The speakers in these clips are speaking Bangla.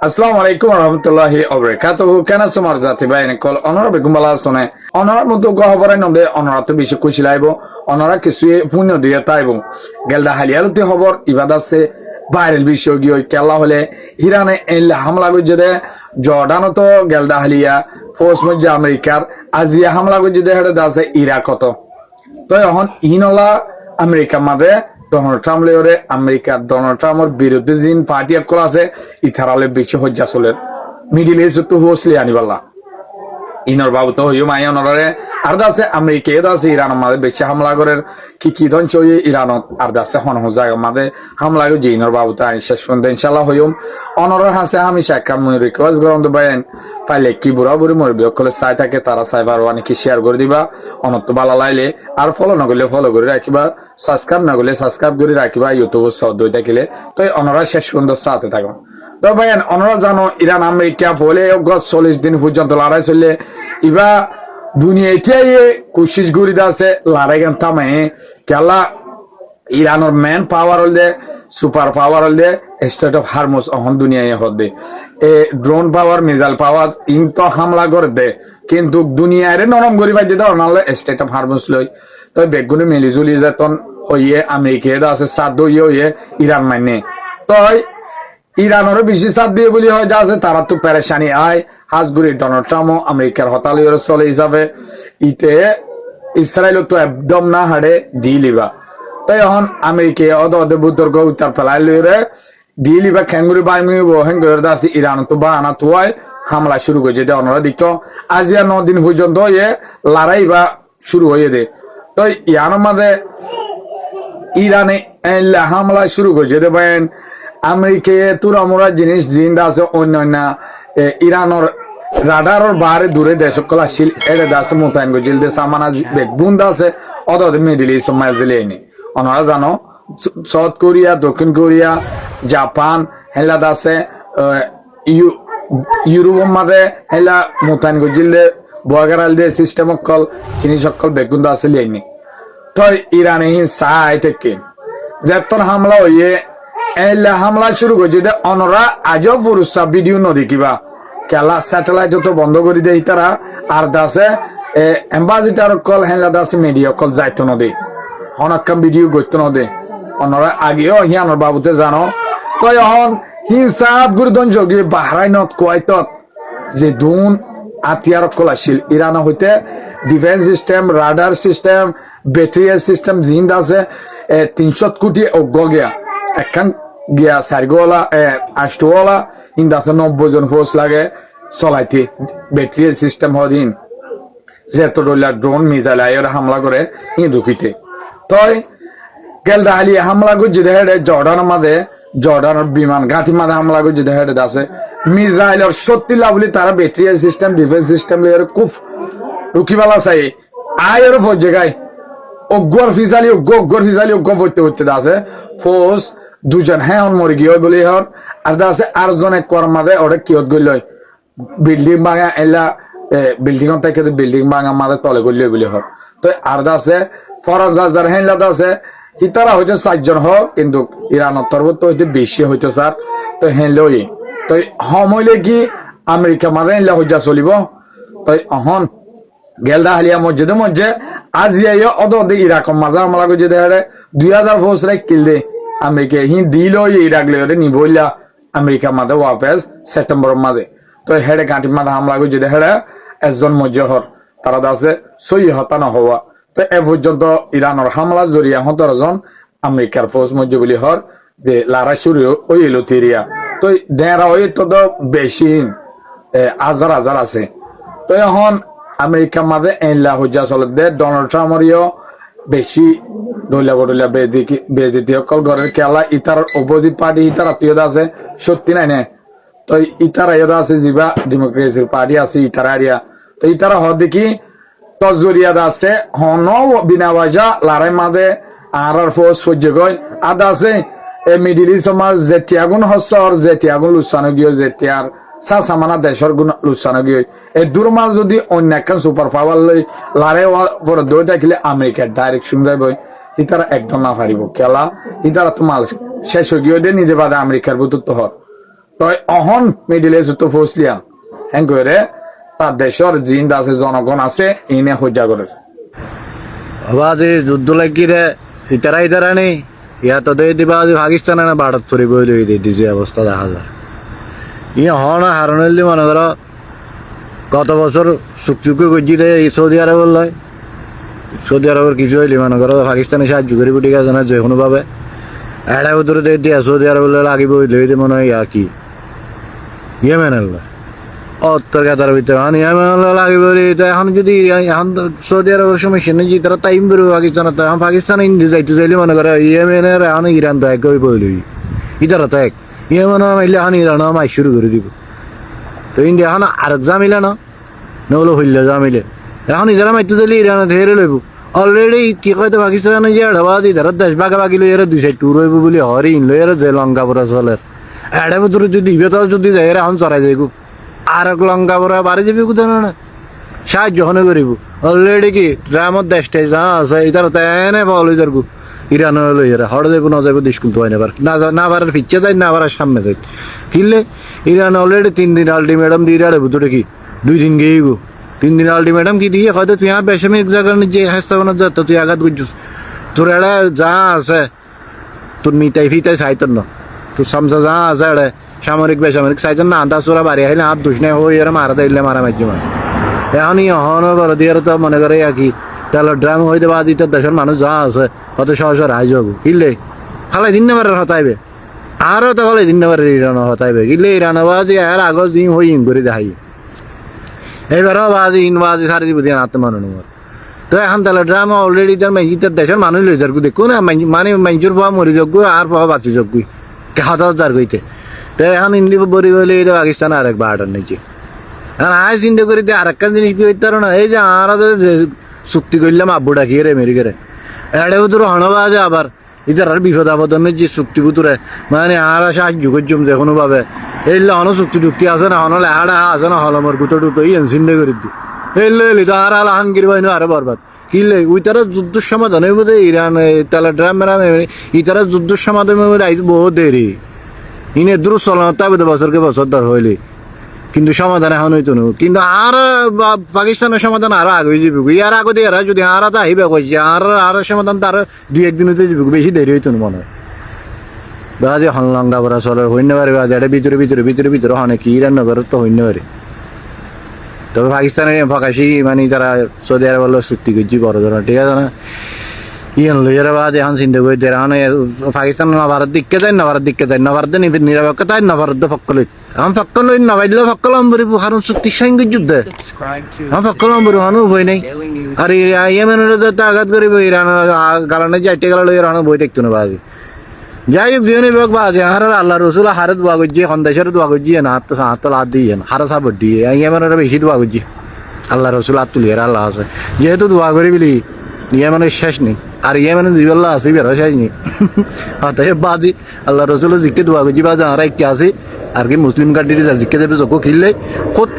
আসসালামু আলাইকুম রহমতুল্লাহি ওবারাকাতুহু কেন সমার জাতি বাইনে কল অনরা বেগুম বালা শুনে অনরা মতো গহবরে নদে অনরা তো বেশি খুশি লাইব অনরা কিছু পুণ্য দিয়ে তাইব গেলদা হালিয়ালতে খবর ইবাদাসে ভাইরাল বিষয় গিয়ে কেলা হলে ইরানে এলে হামলা গুজে দে জর্ডান তো গেলদা হালিয়া ফোর্স মধ্যে আমেরিকার আজিয়া হামলা গুজে দে হেডে দাসে ইরাকত তো এখন ইনলা আমেরিকা মাঝে ডোনাল্ড ট্রাম্প লেরে আমেরিকার ডোনাল্ড ট্রাম্পের বিরুদ্ধে যিন পার্টি একল আছে ইথারালে বেশি হজ্জা চলে মিডিল ইস্ট তো হোসলি আনিবাল্লা ইনর বাবু তো হইও মাই অনরে আর দাসে আমেরিকা এ দাসে ইরান মাঝে বেশি হামলা করের কি ধ্বংস হয়ে ইরানত আর দাসে হন জায়গা মাঝে হামলা করে যে ইনর বাবু তো আই শেষ শুনতে ইনশাল্লাহ হইম অনরের হাসে আমি সাক্ষাৎ মই রিকোয়েস্ট গরম তো বাইন পাইলে কি বুড়া বুড়ি মরে বিয়কলে চাই থাকে তারা চাইবার অনেকে শেয়ার করে দিবা অনত বালা লাইলে আর ফলো না করলে ফলো করে রাখিবা সাবস্ক্রাইব না করলে সাবস্ক্রাইব করে রাখিবা ইউটিউবে সব দই থাকিলে তো অনরা শেষ সুন্দর সাথে থাকো তো ভাইয়ান অনরা জানো ইরান আমেরিকা বলে 40 দিন পর্যন্ত লড়াই চললে ইবা দুনিয়া এটাই কোশিশ করি আছে লড়াই গান থামে কেলা ইরানের ম্যান পাওয়ার হল দে সুপার পাওয়ার হল দে স্টেট অফ হারমোস অহন দুনিয়ায় হদে এ ড্রোন পাওয়ার মিসাইল পাওয়ার ইন তো হামলা করে দে কিন্তু দুনিয়ারে নরম করি পাই দিতে অনালে স্টেট অফ হারমোস লই তো বেগুনি মিলিজুলি যেতন হইয়ে আমেরিকা আছে সাদ হইয়ে ইরান মানে তো ইরানের বেশি সাথ দিয়ে বলি হয় যা আছে তারা তো পেরেশানি আয় হাজগুড়ি ডোনাল্ড ট্রাম্প আমেরিকার হতালিয়র চলে হিসাবে ইতে ইসরায়েল তো একদম না হাড়ে দিলিবা তাই এখন আমেরিকা অদে বুদ্ধর্গ উত্তর ফেলাই লইরে দিলিবা খেঙ্গুরি বাইমি হেঙ্গুর দাসি ইরান তো বা আনা তোয়াই হামলা শুরু করেছে দে অনরা দিক আজ 9 দিন পর্যন্ত ইয়ে লড়াই বা শুরু হয়ে দে তো ইয়ানোর মাঝে ইরানে হামলা শুরু করেছে দে বাইন আমেরিকা তুরামুরা জিনিস জিন্দা আছে অন্য ইরানের রাডারের বাহারে দূরে দেশ সকল আসছিল এর দাসে মোতায়েন গজিল দে সামানা বেগুন দাসে অদদ মিডল ইস্ট মাইল দিলে নি অনরা জানো সাউথ কোরিয়া দক্ষিণ কোরিয়া জাপান হেলা দাসে ইউরোপ মাঝে হেলা মোতায়েন গজিল দে বগারাল দে সিস্টেম সকল জিনিস সকল বেগুন দাসে লিয়েনি তো ইরানে হি সাই থেকে যেতন হামলা হইয়ে এলা হামলা শুরু করছে যে অনরা আজও পুরুষা ভিডিও নদেখিবা কেলা স্যাটেলাইট তো বন্ধ করে দেয় তারা আর দাসে এম্বাসিডার কল হেলা দাসে মিডিয়া কল যাইতো নদে অনেকক্ষণ ভিডিও করতো নদে অনরা আগেও হিয়ানোর বাবুতে জানো তো এখন হিসাব গুরুদন যোগী বাহরাইনত কুয়াইতত যে দুন আতিয়ার কল আসছিল ইরান হইতে defence system radar system battery system জিন্দ আছে 300 কোটি অজ্ঞ গিয়া একখান গিয়া সারগোলা আষ্টওয়ালা ইন্দাসে 90 জন ফোর্স লাগে চলাইতে ব্যাটারি সিস্টেম হদিন যেহেতু ড্রোন মিসাইল আয়ের হামলা করে ইন রুখিতে তই গেলদা হালি হামলা করছে দেখে জর্ডানের মাঝে জর্ডানের বিমান ঘাঁটি মাঝে হামলা করছে দেখে আছে মিসাইলের সত্যি লাভলি তারা battery system defence system layer খুব রুখিবালা চাই আয়ের ফৌজে গায় অজ্ঞর ফিজালি অজ্ঞ পড়তে আছে ফোর্স দুজন হ্যাঁ মরে গিয়ে বলি হন আর আছে আর জনে কর্মাদে ওটা কিয়ত গইল বিল্ডিং ভাঙা এলা বিল্ডিং থেকে বিল্ডিং ভাঙা মাঝে তলে গইল বলি হন তো আর আছে ফরাজ হাজার হ্যাঁ আছে হিতারা হইতে 4 জন হোক কিন্তু ইরানের তরফ তো হইতে বেশি হইতো স্যার তো হ্যাঁ লই তো হইলে কি আমেরিকা মাঝে এলা হইয়া চলিব তো অহন গেলদা হালিয়া মসজিদে আজ ইয়ে অদে ইরাক মাজা হামলা করছে দেখে 2000 ফোর্স রে কিল দে আমেরিকা হি দিল ইরাক লে নিবইলা আমেরিকা মাঝে ওয়াপেস সেপ্টেম্বর মাঝে তো হেডে ঘাঁটি মাঝে হামলা করছে দেখে একজন মজ্জহর তারা আছে সই হতানো হওয়া তো এ পর্যন্ত ইরানের হামলা জড়িয়া 17 জন আমেরিকার ফোর্স মজ্জে বলি হর যে লড়াই শুরু হইল তিরিয়া তো ডেরা হই তো বেশি হাজার আছে তো এখন আমেরিকা মাঝে এলা হজ্জা চলে দে ডোনাল্ড ট্রাম্পরিও বেশি ডলিয়া বেদিতি সকল ঘরের খেলা ইতার অপোজিট পার্টি ইতার আত্মীয়তা আছে সত্যি নাই নে তো ইতার আয়দা আছে যিবা ডেমোক্রেসির পার্টি আছে ইতার আরিয়া তো ইতারা হ দেখি তজরিয়াদ আছে হন বিনা বাজা লড়াই মাঝে আর ফোর্স সহ্য গই আদা আছে এ মিডিল ইস্ট সমাজ যেতিয়াগুন হসর যেতিয়াগুন লুসানো গিয়ে যেতিয়ার সামানা দেশের গুণ লুসানো গিয়ে এই দুর্মাল যদি অন্য একখান সুপার পাওয়ার লই লারে পরে দই থাকিলে আমেরিকা ডাইরেক্ট শুনবে বই ইতারা একদম না পারিব খেলা ইতারা তো মাল শেষ হয়ে গিয়ে নিজে বাদে আমেরিকার বুতুত্ব হর তো অহন মিডিল ইস্ট তো ফসলিয়াম হ্যাঁ করে তার দেশের জিন্দ আছে জনগণ আছে ইনে হজ্জা করে আবার এই যুদ্ধ লাগিয়ে ইতারা নেই ইয়া তো দিয়ে দিবা পাকিস্তানে না ভারত ফুরি বই লই দিয়ে দিছে অবস্থা দেখা যায় ইয়ে হনা হারানোর মনে করো গত বছর চুকচুকে গজিতে সৌদি আরবের লয় সৌদি আরবের কিছু হইলে মনে করো পাকিস্তানে সাহায্য করি ঠিক আছে না যে কোনোভাবে এড়া উত্তরে দিয়ে দিয়া সৌদি আরবের লাগিব লই মনে হয় ইয়া কি ইয়েমেনের লয় উত্তর কাতার ভিতরে এখন ইয়েমেনের লাগিব এখন যদি এখন সৌদি আরবের সমস্যা নেই যে তারা টাইম বেরোবে পাকিস্তানের তো এখন পাকিস্তানে ইন্ডিয়া যাইতে চাইলে মনে করো ইয়েমেনের এখন ইরান তো এক হয়ে বইল ইতারা তো এক ইয়েমেনের মাইলে এখন ইরান মাই শুরু করে দিব তো ইন্ডিয়া এখন আরেক জামিলে না নবলো হইলে জামিলে এখন ইতারা মাইতে চাইলে ইরানে ধেরে লইব অলরেডি কি কয়তো পাকিস্তানে যে ঢাবাদ ইতারা দেশ বাগাবাগি লই এরা দুই সাইড টুর হইব বলে হরিণ লই এরা যে লঙ্কা পড়া চলের এড়ে ভিতরে যদি ইবে তো যদি যাই এরা এখন চড়াই যাইব আর এক লঙ্কা পড়া বাড়ি যাবি কোথাও না সাহায্য হনে করিব অলরেডি কি রামত দেশটাই যা আছে ইতারা তো এনে বল ইতার গু ইরান হলো এরা হড় যাইব না যাইব স্কুল তো হয় না না পারার পিছিয়ে যায় না পারার সামনে যাই কিনলে ইরান অলরেডি 3 দিন আলটিমেটাম দিয়ে আরে ভিতরে কি 2 দিন গিয়ে গো 3 দিন আলটিমেটাম কি দিয়ে হয়তো তুই আর বেসামরিক জায়গার যে হাস্তাবনা যা তুই আঘাত করছিস তোর এরা যা আছে তোর মিটাই ফিটাই চাইতন না তোর সামসা যা আছে এড়ে সামরিক বেসামরিক চাইতন না আন্দাজ ওরা বাড়ি আইলে হাত দুষ নেই হয়ে এরা মারা দিলে মারা মারছি মানে এখন হনর বড় দিয়ে তো মনে করে কি তেল ড্রাম হইতে বা দিতে দেশের মানুষ যা আছে অত সহজ রায় যাবো কিনলে খালাই দিন নেবার হতাইবে আরও তো খালাই দিন নেবার ইরান হতাইবে কিনলে ইরান বাজি আর আগর জিম হই ইন করে দেখাই এবারও বাজি ইন বাজি সারি দিব দিয়ে আত্ম মানুষ তো এখন তাহলে ড্রামা অলরেডি তার মেজিটার দেশের মানুষ লই যার দেখো না মানে মেঞ্জুর পাওয়া মরি যোগ্য আর পাওয়া বাঁচি যোগ্য খাওয়া দাওয়া যার কইতে তো এখন ইন্দি বরি বলে এটা পাকিস্তান আরেক বাড়ার নিচে আর আয় চিন্তা করি আরেকটা জিনিস কি হইতে পারো না এই যে আর যে চুক্তি করলাম আব্বু ডাকিয়ে রে আমেরিকারে এড়ে তোর হনবা যে আবার ইতার আর বিপদ আপদ যে চুক্তি বুতুরে মানে আর সাহায্য করছম যে কোনোভাবে এই হনো চুক্তি টুক্তি আছে না হনলে হাড়া আছে না হলমর গুতো টুতো ইয়েন চিন্তা করে দি এই তো আর আল হাঙ্গির বাইনো আরে বরবাদ কিনলে ওই তারা যুদ্ধ সমাধানের মধ্যে ইরান তালা ড্রাম মেরাম ইতারা যুদ্ধ সমাধানের মধ্যে আইস বহু দেরি ইনে দূর চলানো তাই বছরকে বছর ধর হইলে কিন্তু সমাধান এখন হইতো না কিন্তু আর পাকিস্তানের সমাধান আরো আগে হয়ে যাবে ইয়ার আগে দিয়ে যদি আর তো আহিবে কইছে আর সমাধান তো আরো 2-1 দিন হইতে যাবে বেশি দেরি হইতো না মনে হয় বাজে হনলঙ্গা পড়া চলে হইতে পারে বাজে এটা ভিতরে অনেক ইরান নগর তো হইতে পারে তবে পাকিস্তানের ফাঁকাশি মানে তারা সৌদি আরব চুক্তি করছি বড় ধরনের ঠিক আছে না ইয়ান লইয়ার বাদ এখন চিন্তা করে দেয় এখন পাকিস্তান না ভারত দিককে যায় না ভারত দিককে যায় না ভারত নিরপেক্ষতায় না ভারত ফক্কল এখন ফক্কল না বাইলে ফক্কল আমবরিব কারণ চুক্তির সঙ্গে যুদ্ধ এখন ফক্কল আমবরিব হানো উভয় নেই আর ইয়েমেনের তো আঘাত করিব ইরান গালানে যাইতে গেল লইয়ার হানো বই দেখতো না বাজি যাই হোক জীবনে বিভাগ বাজে আর আল্লাহ রসুল হারে দোয়া করছি সন্দেশের দোয়া করছি না হাত লাত দিয়ে হারা সাবর দিয়ে ইয়েমেনের বেশি দোয়া করছি আল্লাহ রসুল হাত তুলিয়ার আল্লাহ আছে যেহেতু দোয়া করি বলি ইয়েমেনের শেষ নেই আর ইয়েমেনের জীবল্লা আছে বেরো শেষ নেই অতএব বাজি আল্লাহ রসুল জিকে দোয়া করছি বাজে আর কি আছে আর কি মুসলিম কান্ট্রি জিকে যাবে চকু খিললে খুদ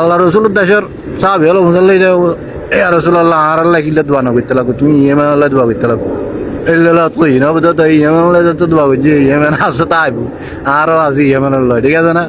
আল্লাহ রসুলের দেশের চাহ হলো মুসাল্লাই যাবো এ রসুল আল্লাহ আর আল্লাহ কিল্লা দোয়া না করতে লাগো তুমি ইয়েমেন আল্লাহ দোয়া করতে লাগো এল্লা তুই না বোধ ইয়েমেন আল্লাহ দোয়া করছি ইয়েমেন আছে তাই আরও আছে ইয়েমেন আল্লাহ ঠিক আছে না